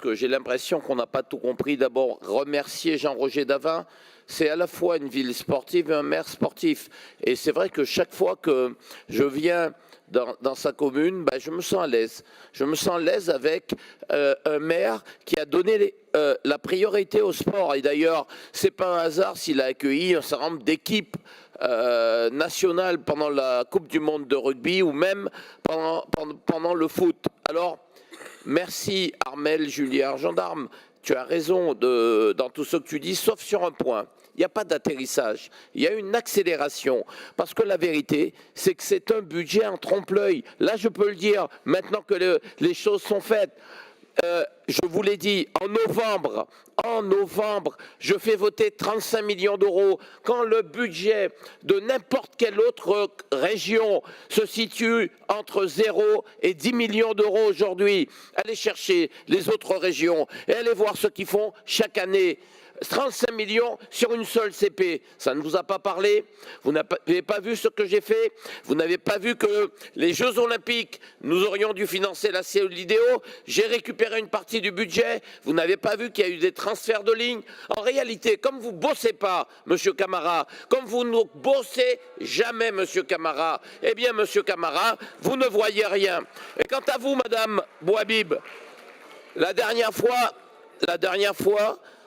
que j'ai l'impression qu'on n'a pas tout compris. D'abord, remercier Jean-Roger Davin. C'est à la fois une ville sportive et un maire sportif. Et c'est vrai que chaque fois que je viens dans sa commune, ben, je me sens à l'aise. Je me sens à l'aise avec un maire qui a donné la priorité au sport. Et d'ailleurs, c'est pas un hasard s'il a accueilli un certain nombre d'équipes nationales pendant la Coupe du Monde de rugby ou même pendant le foot. Alors, merci Armel Julliard, gendarme. Tu as raison dans tout ce que tu dis, sauf sur un point. Il n'y a pas d'atterrissage, il y a une accélération. Parce que la vérité, c'est que c'est un budget en trompe-l'œil. Là, je peux le dire, maintenant que les choses sont faites. Je vous l'ai dit, en novembre, je fais voter 35 millions d'euros. Quand le budget de n'importe quelle autre région se situe entre 0 et 10 millions d'euros aujourd'hui, allez chercher les autres régions et allez voir ce qu'ils font chaque année. 35 millions sur une seule CP. Ça ne vous a pas parlé? Vous n'avez pas vu ce que j'ai fait? Vous n'avez pas vu que les Jeux Olympiques, nous aurions dû financer la Solidéo? J'ai récupéré une partie du budget. Vous n'avez pas vu qu'il y a eu des transferts de lignes? En réalité, comme vous ne bossez pas, Monsieur Camara, comme vous ne bossez jamais, Monsieur Camara, eh bien, Monsieur Camara, vous ne voyez rien. Et quant à vous, Madame Bouhabib, la dernière fois,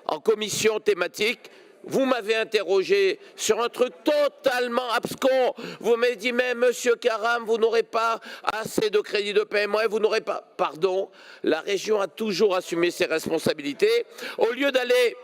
en commission thématique, vous m'avez interrogé sur un truc totalement abscon. Vous m'avez dit, mais Monsieur Karam, vous n'aurez pas assez de crédit de paiement et vous n'aurez pas... Pardon, la région a toujours assumé ses responsabilités. Au lieu d'aller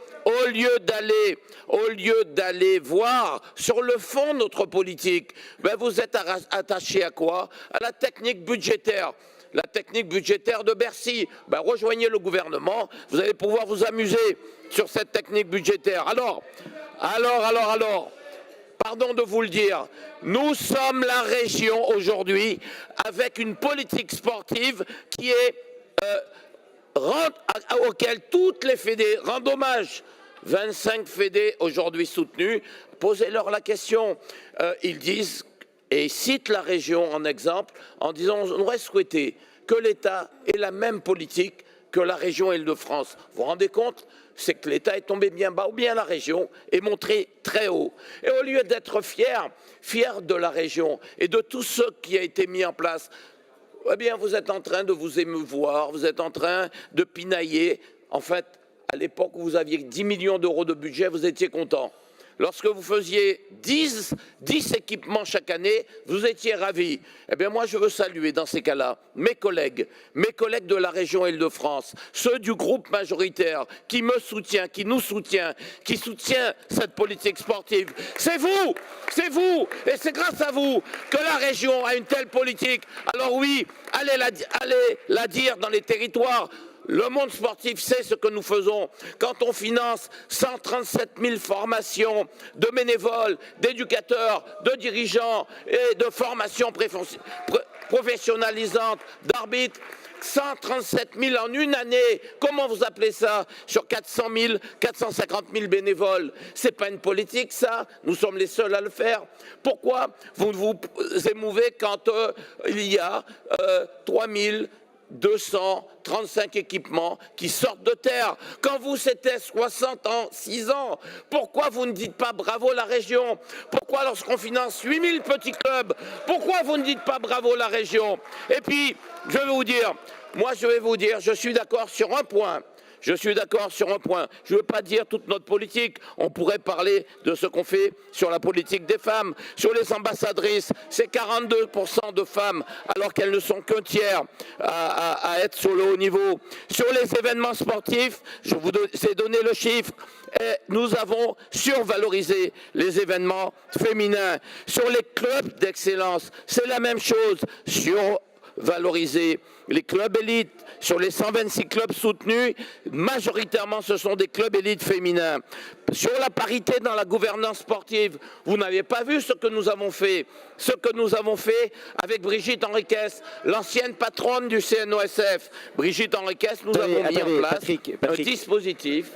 voir sur le fond notre politique, ben vous êtes attaché à quoi? À la technique budgétaire. La technique budgétaire de Bercy. Ben, rejoignez le gouvernement, vous allez pouvoir vous amuser sur cette technique budgétaire. Alors, pardon de vous le dire, nous sommes la région aujourd'hui avec une politique sportive qui est auquel toutes les fédés rendent hommage. 25 fédés aujourd'hui soutenus. Posez-leur la question. Ils disent et citent la région en exemple en disant on aurait souhaité que l'État ait la même politique que la région Île-de-France. Vous vous rendez compte? C'est que l'État est tombé bien bas ou bien la région est montrée très haut. Et au lieu d'être fier de la région et de tout ce qui a été mis en place, eh bien vous êtes en train de vous émeuvoir, vous êtes en train de pinailler. En fait, à l'époque où vous aviez 10 millions d'euros de budget, vous étiez content. Lorsque vous faisiez 10 équipements chaque année, vous étiez ravis. Eh bien, moi, je veux saluer dans ces cas-là mes collègues de la région Île-de-France, ceux du groupe majoritaire qui me soutient, qui nous soutient, qui soutient cette politique sportive. C'est vous, et c'est grâce à vous que la région a une telle politique. Alors oui, allez la dire dans les territoires. Le monde sportif sait ce que nous faisons quand on finance 137 000 formations de bénévoles, d'éducateurs, de dirigeants et de formations professionnalisantes, d'arbitres. 137 000 en une année, comment vous appelez ça? Sur 400 000, 450 000 bénévoles. C'est pas une politique ça, nous sommes les seuls à le faire. Pourquoi vous vous émouvez quand il y a 3235 équipements qui sortent de terre? Quand vous, c'était 60 ans, 6 ans. Pourquoi vous ne dites pas bravo la région? Pourquoi lorsqu'on finance 8000 petits clubs, pourquoi vous ne dites pas bravo la région? Et puis, je vais vous dire, je suis d'accord sur un point. Je suis d'accord sur un point. Je ne veux pas dire toute notre politique. On pourrait parler de ce qu'on fait sur la politique des femmes, sur les ambassadrices. C'est 42% de femmes, alors qu'elles ne sont qu'un tiers à être sur le haut niveau. Sur les événements sportifs, je vous ai donné le chiffre. Et nous avons survalorisé les événements féminins. Sur les clubs d'excellence, c'est la même chose. Valoriser les clubs élites. Sur les 126 clubs soutenus, majoritairement ce sont des clubs élites féminins. Sur la parité dans la gouvernance sportive, vous n'avez pas vu ce que nous avons fait. Ce que nous avons fait avec Brigitte Henriquez, l'ancienne patronne du CNOSF. Brigitte Henriquez, nous avons mis en place un dispositif.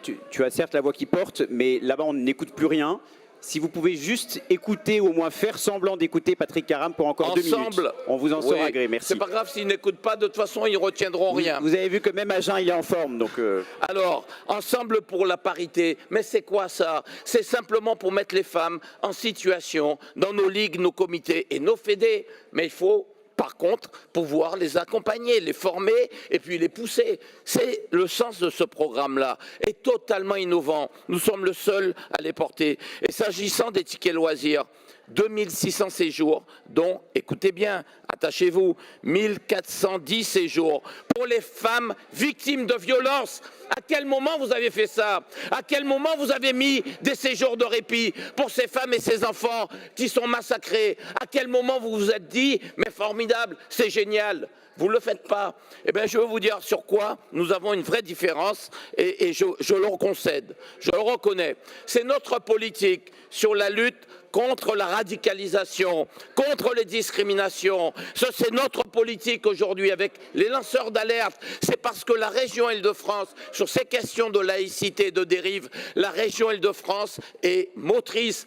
Tu as certes la voix qui porte, mais là-bas on n'écoute plus rien. Si vous pouvez juste écouter, ou au moins faire semblant d'écouter Patrick Karam pour encore 2 minutes. On vous en sera gré, merci. C'est pas grave s'ils n'écoutent pas, de toute façon ils retiendront rien. Vous avez vu que même Agen il est en forme, donc. Alors, ensemble pour la parité, mais c'est quoi ça? C'est simplement pour mettre les femmes en situation dans nos ligues, nos comités et nos fédés. Mais il faut par contre pouvoir les accompagner, les former et puis les pousser. C'est le sens de ce programme-là, est totalement innovant. Nous sommes le seul à les porter. Et s'agissant des tickets loisirs, 2600 séjours, dont, écoutez bien, attachez-vous, 1410 séjours pour les femmes victimes de violences. À quel moment vous avez fait ça? À quel moment vous avez mis des séjours de répit pour ces femmes et ces enfants qui sont massacrés? À quel moment vous vous êtes dit, mais formidable, c'est génial? Vous ne le faites pas. Eh bien, je veux vous dire sur quoi nous avons une vraie différence et je le concède, je le reconnais. C'est notre politique sur la lutte contre la radicalisation, contre les discriminations. C'est notre politique aujourd'hui avec les lanceurs d'alerte. C'est parce que la région Île-de-France, sur ces questions de laïcité et de dérive, la région Île-de-France est motrice.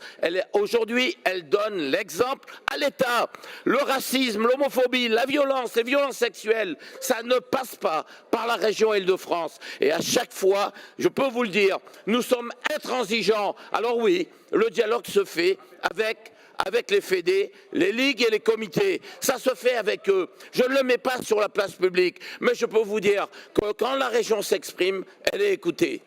Aujourd'hui, elle donne l'exemple à l'État. Le racisme, l'homophobie, la violence, les violences sexuelles, ça ne passe pas par la région Île-de-France. Et à chaque fois, je peux vous le dire, nous sommes intransigeants. Alors oui, le dialogue se fait avec les fédés, les ligues et les comités. Ça se fait avec eux. Je ne le mets pas sur la place publique, mais je peux vous dire que quand la région s'exprime, elle est écoutée.